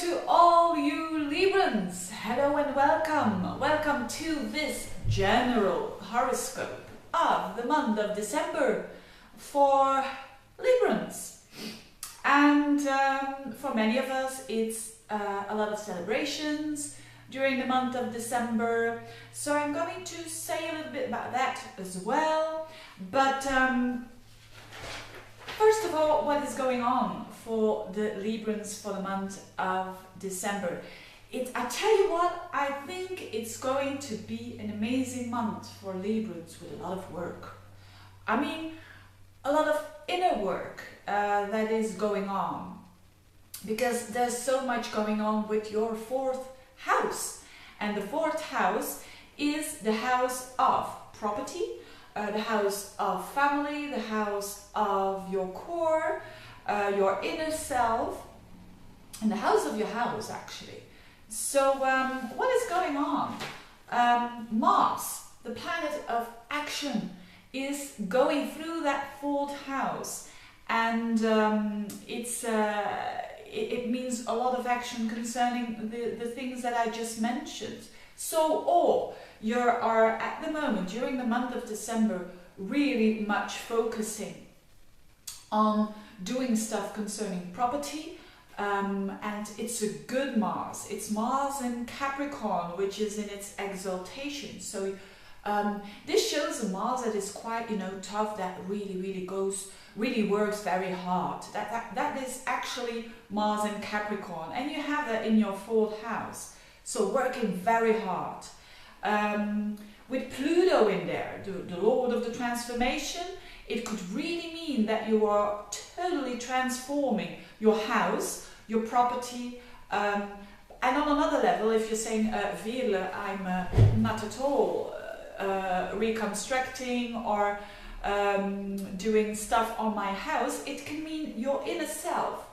to all you Librans. Hello and welcome. Welcome to this general horoscope of the month of December for Librans. And for many of us, it's a lot of celebrations during the month of December. So I'm going to say a little bit about that as well. But first of all, what is going on for the Librans for the month of December? I tell you what, I think it's going to be an amazing month for Librans with a lot of work. I mean, a lot of inner work that is going on, because there's so much going on with your fourth house. And the fourth house is the house of property, the house of family, the house of your core, your inner self, and the house of your house, actually. So what is going on? Mars, the planet of action, is going through that fourth house, and it means a lot of action concerning the things that I just mentioned. So you are at the moment, during the month of December, really much focusing on doing stuff concerning property, and it's a good Mars. It's Mars in Capricorn, which is in its exaltation. So this shows a Mars that is quite, tough, that really works very hard. That is actually Mars in Capricorn, and you have that in your fourth house. So working very hard. With Pluto in there, the Lord of the transformation, it could really mean that you are totally transforming your house, your property, and on another level, if you're saying, Veerle, I'm not at all reconstructing or doing stuff on my house, it can mean your inner self.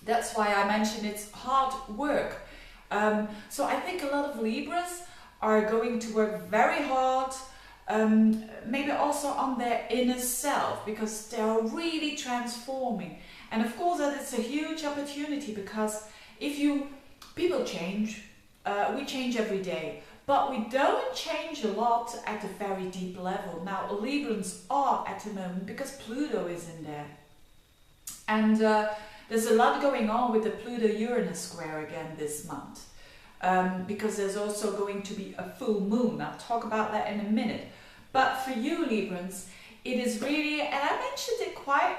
That's why I mentioned it's hard work. So I think a lot of Libras are going to work very hard, maybe also on their inner self, because they are really transforming. And of course that is a huge opportunity, because people change, we change every day, but we don't change a lot at a very deep level. Now Librans are at the moment, because Pluto is in there. And there's a lot going on with the Pluto-Uranus square again this month. Because there's also going to be a full moon. I'll talk about that in a minute. But for you Librans, it is really, and I mentioned it quite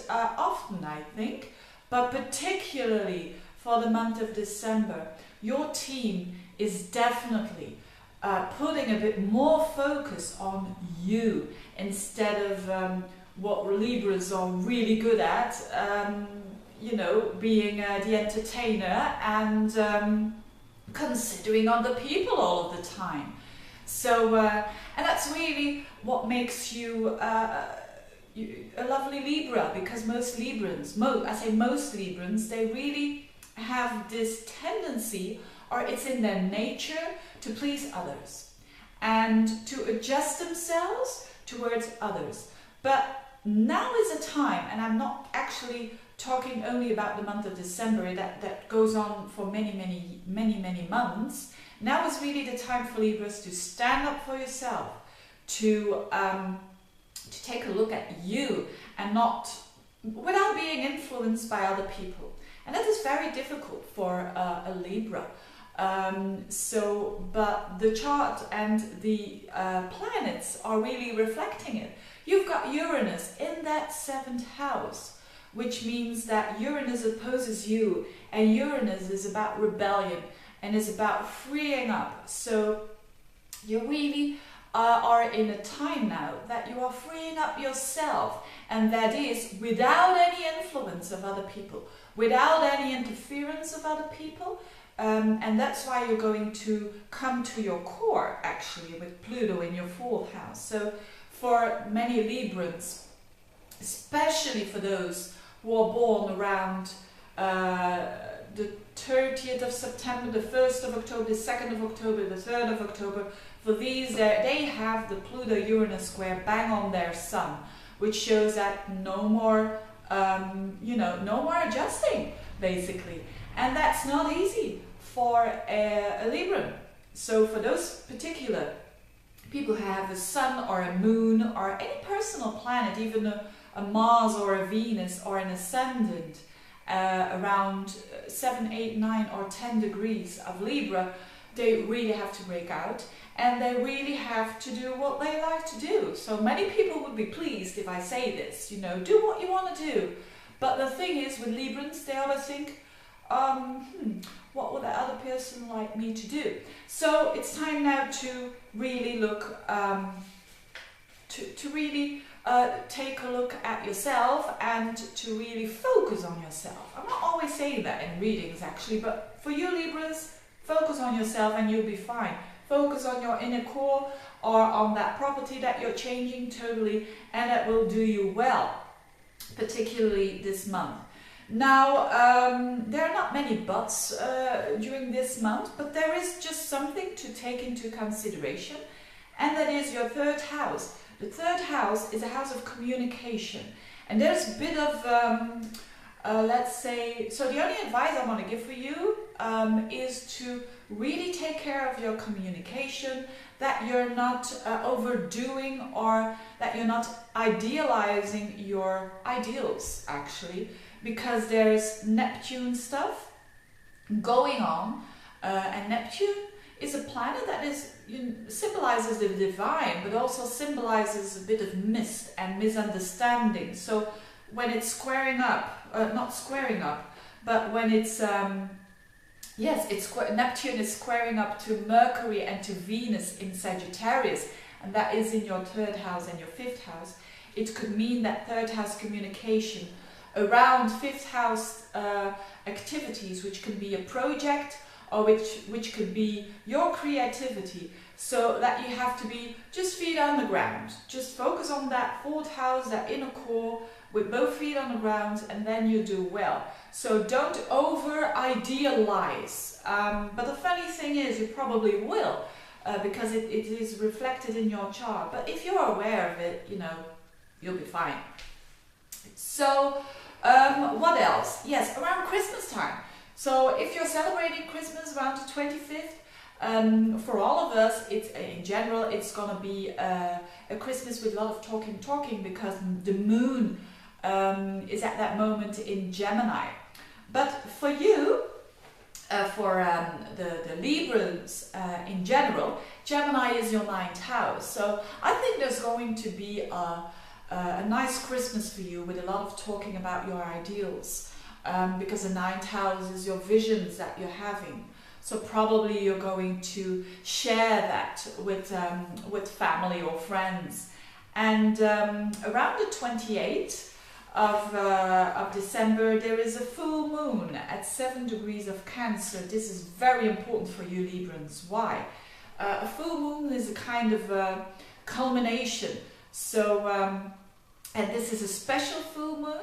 often, I think, but particularly for the month of December, your team is definitely putting a bit more focus on you instead of what Libras are really good at, being the entertainer and considering other people all of the time. So, and that's really what makes you a lovely Libra, because most Librans, they really have this tendency, or it's in their nature, to please others and to adjust themselves towards others. But now is a time, and I'm not actually talking only about the month of December, that goes on for many months. Now is really the time for Libras to stand up for yourself, to take a look at you, and not without being influenced by other people. And that is very difficult for a Libra. But the chart and the planets are really reflecting it. You've got Uranus in that seventh house, which means that Uranus opposes you, and Uranus is about rebellion and is about freeing up. So you really are in a time now that you are freeing up yourself, and that is without any influence of other people, without any interference of other people. And that's why you're going to come to your core, actually, with Pluto in your fourth house. So for many Librans, especially for those who are born around the 30th of September, the 1st of October, the 2nd of October, the 3rd of October, for these, they have the Pluto-Uranus square bang on their sun, which shows that no more, no more adjusting. basically. And that's not easy for a Libran. So for those particular people who have a sun or a moon or any personal planet, even a Mars or a Venus or an ascendant around 7, 8, 9 or 10 degrees of Libra, they really have to break out, and they really have to do what they like to do. So many people would be pleased if I say this, you know, do what you want to do. But the thing is, with Librans, they always think, what would that other person like me to do? So it's time now to really look, to really take a look at yourself and to really focus on yourself. I'm not always saying that in readings actually, but for you Libras, focus on yourself and you'll be fine. Focus on your inner core or on that property that you're changing totally, and that will do you well, particularly this month. Now, there are not many buts during this month, but there is just something to take into consideration, and that is your third house. The third house is a house of communication, and there's a bit of, let's say, so the only advice I want to give for you is to really take care of your communication, that you're not overdoing, or that you're not idealizing your ideals actually, because there's Neptune stuff going on, and Neptune is a planet that is, symbolizes the divine, but also symbolizes a bit of mist and misunderstanding. So when it's squaring up, not squaring up, but when it's, Neptune is squaring up to Mercury and to Venus in Sagittarius, and that is in your third house and your fifth house. It could mean that third house communication around fifth house activities, which can be a project or which could be your creativity, so that you have to be just feet on the ground. Just focus on that fourth house, that inner core, with both feet on the ground, and then you do well. So don't over idealize. But the funny thing is, you probably will, because it is reflected in your chart. But if you're aware of it, you'll be fine. So what else? Yes, around Christmas time. So if you're celebrating Christmas around the 25th, for all of us, in general, it's going to be a Christmas with a lot of talking, because the moon is at that moment in Gemini. But for you, for the Librans in general, Gemini is your 9th house. So I think there's going to be a nice Christmas for you, with a lot of talking about your ideals, because the 9th house is your visions that you're having. So probably you're going to share that with family or friends. And around the 28th of December, there is a full moon at 7 degrees of Cancer. This is very important for you Librans. Why? A full moon is a kind of culmination. So, and this is a special full moon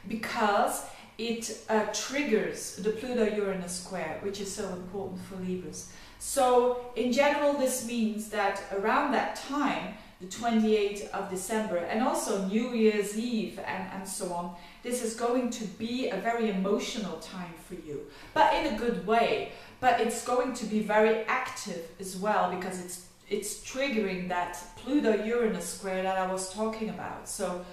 because it triggers the Pluto-Uranus square, which is so important for Libras. So in general, this means that around that time, the 28th of December, and also New Year's Eve and so on, this is going to be a very emotional time for you, but in a good way. But it's going to be very active as well, because it's triggering that Pluto-Uranus square that I was talking about. So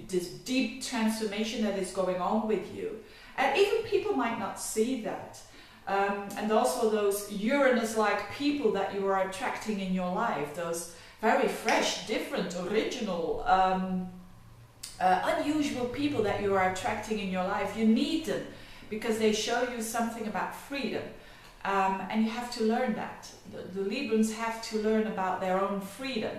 this deep transformation that is going on with you. And even people might not see that. And also those Uranus-like people that you are attracting in your life, those very fresh, different, original, unusual people that you are attracting in your life. You need them because they show you something about freedom. And you have to learn that. The Librans have to learn about their own freedom.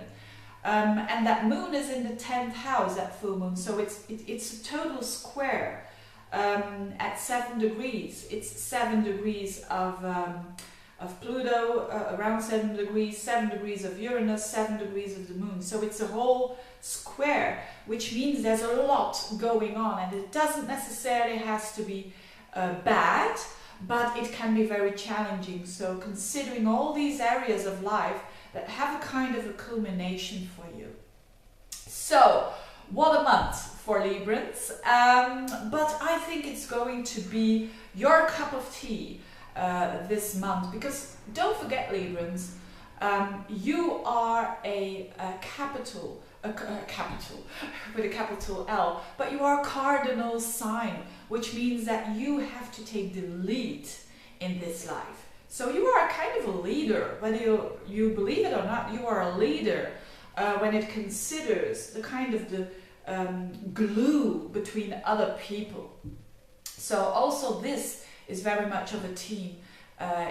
And that moon is in the 10th house, that full moon, so it's a total square at 7 degrees. It's 7 degrees of Pluto, around 7 degrees of Uranus, 7 degrees of the moon. So it's a whole square, which means there's a lot going on, and it doesn't necessarily has to be bad, but it can be very challenging. So considering all these areas of life that have a kind of a culmination for you. So, what a month for Librans, but I think it's going to be your cup of tea this month, because don't forget, Librans, you are a capital with a capital L, but you are a cardinal sign, which means that you have to take the lead in this life. So you are a kind of a leader, whether you believe it or not. You are a leader when it considers the kind of the glue between other people. So also this is very much of a team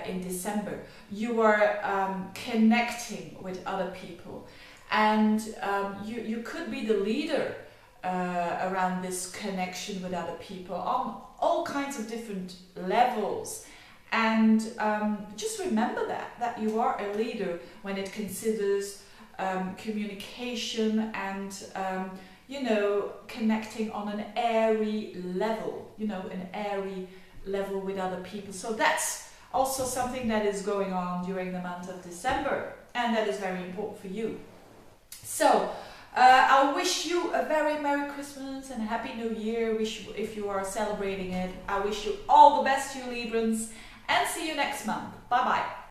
in December. You are connecting with other people, and you could be the leader around this connection with other people on all kinds of different levels. And just remember that you are a leader when it considers communication and you know, connecting on an airy level, you know, an airy level with other people. So that's also something that is going on during the month of December, and that is very important for you. So I wish you a very Merry Christmas and a Happy New Year. If you are celebrating it, I wish you all the best, you Librans, and see you next month. Bye bye.